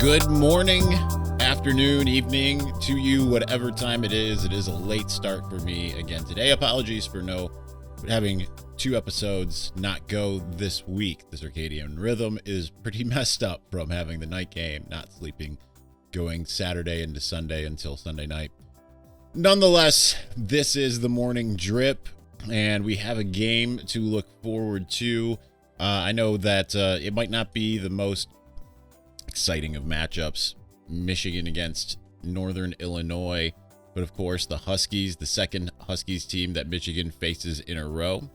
Good morning, afternoon, evening to you, whatever time it is. It is a late start for me again today. Apologies for having 2 episodes not go this week. The circadian rhythm is pretty messed up from having the night game, not sleeping, going Saturday into Sunday until Sunday night. Nonetheless, this is the morning drip, and we have a game to look forward to. I know that it might not be the most exciting of matchups, Michigan against Northern Illinois, but of course the Huskies, the second Huskies team that Michigan faces in a row.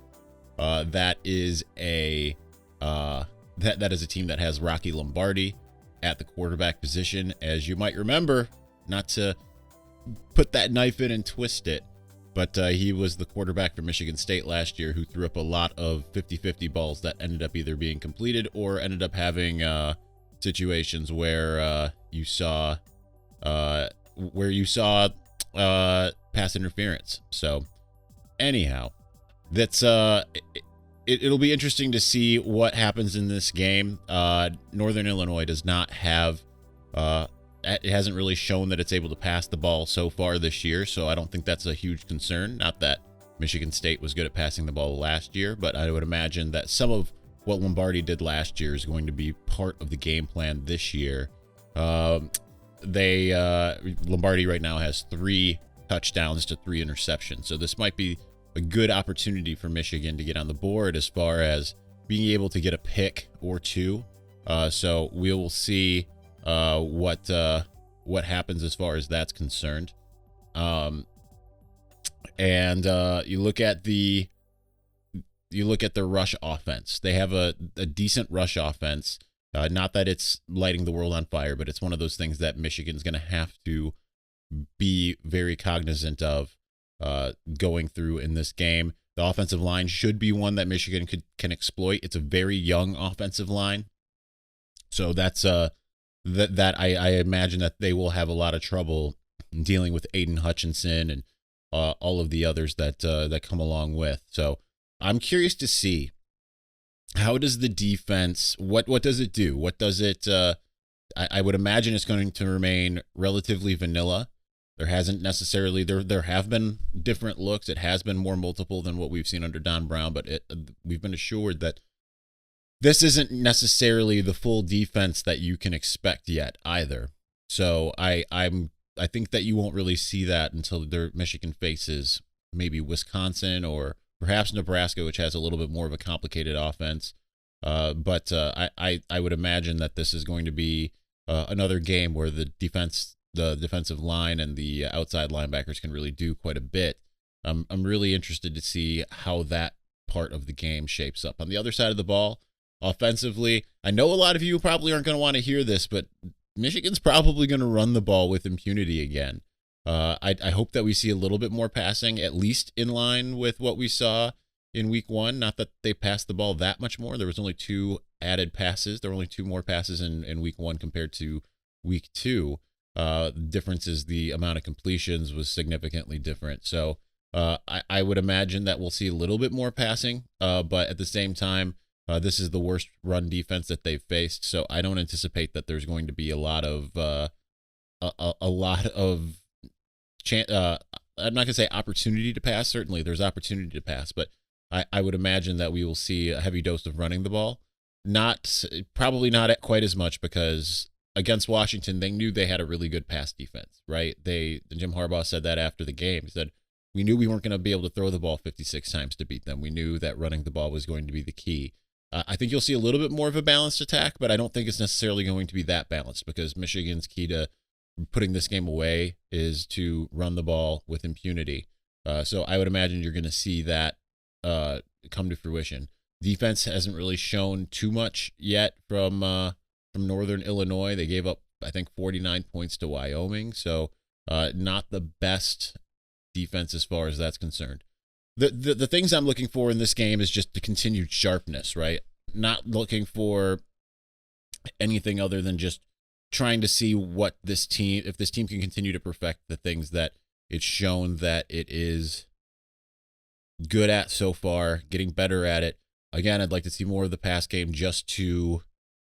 That is a team that has Rocky Lombardi at the quarterback position. As you might remember, not to put that knife in and twist it, but he was the quarterback for Michigan State last year who threw up a lot of 50-50 balls that ended up either being completed or ended up having situations where you saw pass interference. So anyhow, that's it'll be interesting to see what happens in this game. Northern Illinois does not have it hasn't really shown that it's able to pass the ball so far this year, so I don't think that's a huge concern. Not that Michigan State was good at passing the ball last year, but I would imagine that some of what Lombardi did last year is going to be part of the game plan this year. Lombardi right now has 3 touchdowns to 3 interceptions, so this might be a good opportunity for Michigan to get on the board as far as being able to get a pick or 2. So we will see what happens as far as that's concerned. And you look at the rush offense. They have a decent rush offense. Not that it's lighting the world on fire, but it's one of those things that Michigan's going to have to be very cognizant of going through in this game. The offensive line should be one that Michigan can exploit. It's a very young offensive line, so that's that I imagine that they will have a lot of trouble dealing with Aiden Hutchinson and all of the others that come along with. So I'm curious to see, how does the defense, what does it do? What does it, I would imagine it's going to remain relatively vanilla. There hasn't necessarily, there have been different looks. It has been more multiple than what we've seen under Don Brown, but we've been assured that this isn't necessarily the full defense that you can expect yet either. So I think that you won't really see that until Michigan faces maybe Wisconsin or perhaps Nebraska, which has a little bit more of a complicated offense. But I would imagine that this is going to be another game where the defensive line and the outside linebackers can really do quite a bit. I'm really interested to see how that part of the game shapes up. On the other side of the ball, offensively, I know a lot of you probably aren't going to want to hear this, but Michigan's probably going to run the ball with impunity again. I hope that we see a little bit more passing, at least in line with what we saw in week 1. Not that they passed the ball that much more. There was only 2 added passes. There were only 2 more passes in week 1 compared to week 2. The difference is the amount of completions was significantly different. So I would imagine that we'll see a little bit more passing, but at the same time, this is the worst run defense that they've faced. So I don't anticipate that there's going to be a lot of I'm not going to say opportunity to pass. Certainly there's opportunity to pass, but I would imagine that we will see a heavy dose of running the ball. Probably not at quite as much, because against Washington, they knew they had a really good pass defense, right? Jim Harbaugh said that after the game. He said, we knew we weren't going to be able to throw the ball 56 times to beat them. We knew that running the ball was going to be the key. I think you'll see a little bit more of a balanced attack, but I don't think it's necessarily going to be that balanced, because Michigan's key to putting this game away is to run the ball with impunity. So I would imagine you're going to see that come to fruition. Defense hasn't really shown too much yet from Northern Illinois. They gave up, I think, 49 points to Wyoming, so not the best defense as far as that's concerned. The things I'm looking for in this game is just the continued sharpness, right? Not looking for anything other than just trying to see if this team can continue to perfect the things that it's shown that it is good at so far, getting better at it. Again, I'd like to see more of the pass game just to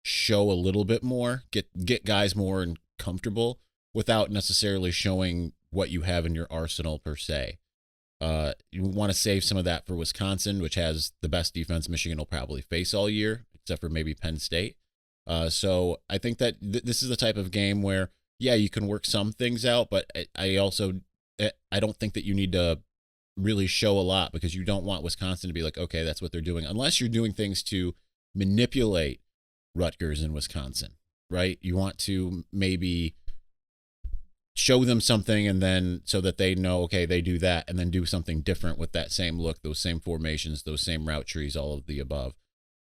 show a little bit more, get guys more and comfortable without necessarily showing what you have in your arsenal per se. You want to save some of that for Wisconsin, which has the best defense Michigan will probably face all year, except for maybe Penn State. So I think that this is the type of game where, yeah, you can work some things out, but I don't think that you need to really show a lot, because you don't want Wisconsin to be like, okay, that's what they're doing, unless you're doing things to manipulate Rutgers and Wisconsin, right? You want to maybe show them something, and then so that they know, okay, they do that, and then do something different with that same look, those same formations, those same route trees, all of the above.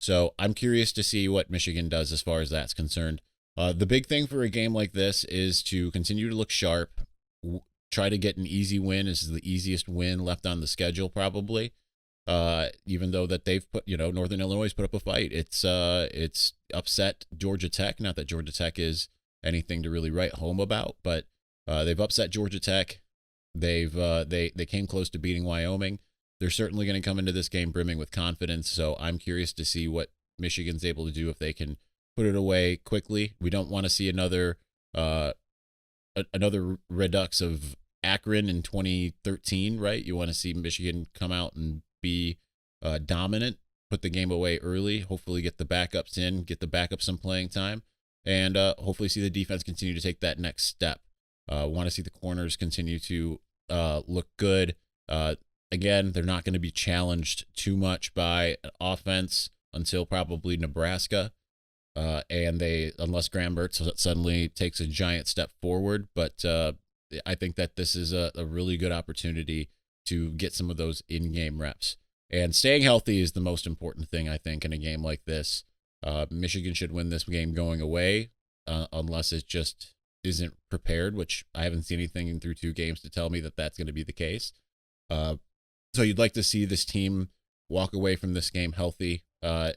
So I'm curious to see what Michigan does as far as that's concerned. The big thing for a game like this is to continue to look sharp, try to get an easy win. This is the easiest win left on the schedule, probably. Even though that they've put, Northern Illinois has put up a fight. It's upset Georgia Tech. Not that Georgia Tech is anything to really write home about, but they've upset Georgia Tech. They came close to beating Wyoming. They're certainly going to come into this game brimming with confidence. So I'm curious to see what Michigan's able to do if they can put it away quickly. We don't want to see another redux of Akron in 2013, right? You want to see Michigan come out and be dominant, put the game away early, hopefully get the backups in, get the backups some playing time, and hopefully see the defense continue to take that next step. Want to see the corners continue to look good. Again, they're not going to be challenged too much by offense until probably Nebraska. Unless Graham Mertz suddenly takes a giant step forward. But I think that this is a really good opportunity to get some of those in-game reps. And staying healthy is the most important thing, I think, in a game like this. Michigan should win this game going away, unless it just isn't prepared, which I haven't seen anything through 2 games to tell me that that's going to be the case. So you'd like to see this team walk away from this game healthy.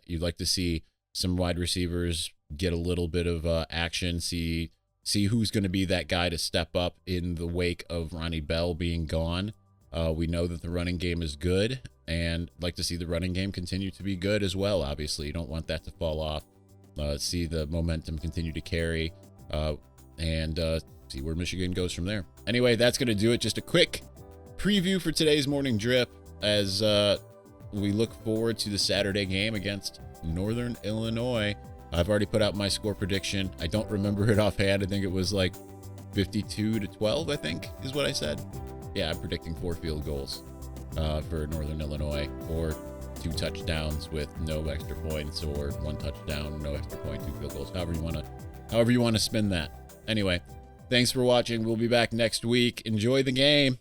You'd like to see some wide receivers get a little bit of action, see who's going to be that guy to step up in the wake of Ronnie Bell being gone. We know that the running game is good, and like to see the running game continue to be good as well. Obviously, you don't want that to fall off. See the momentum continue to carry, and see where Michigan goes from there. Anyway, that's going to do it. Just a quick preview for today's morning drip as we look forward to the Saturday game against Northern Illinois. I've already put out my score prediction. I don't remember it offhand. I think it was like 52-12, I think is what I said. Yeah, I'm predicting 4 field goals for Northern Illinois, or 2 touchdowns with no extra points, or 1 touchdown, no extra point, 2 field goals. However you want to spin that. Anyway, thanks for watching. We'll be back next week. Enjoy the game.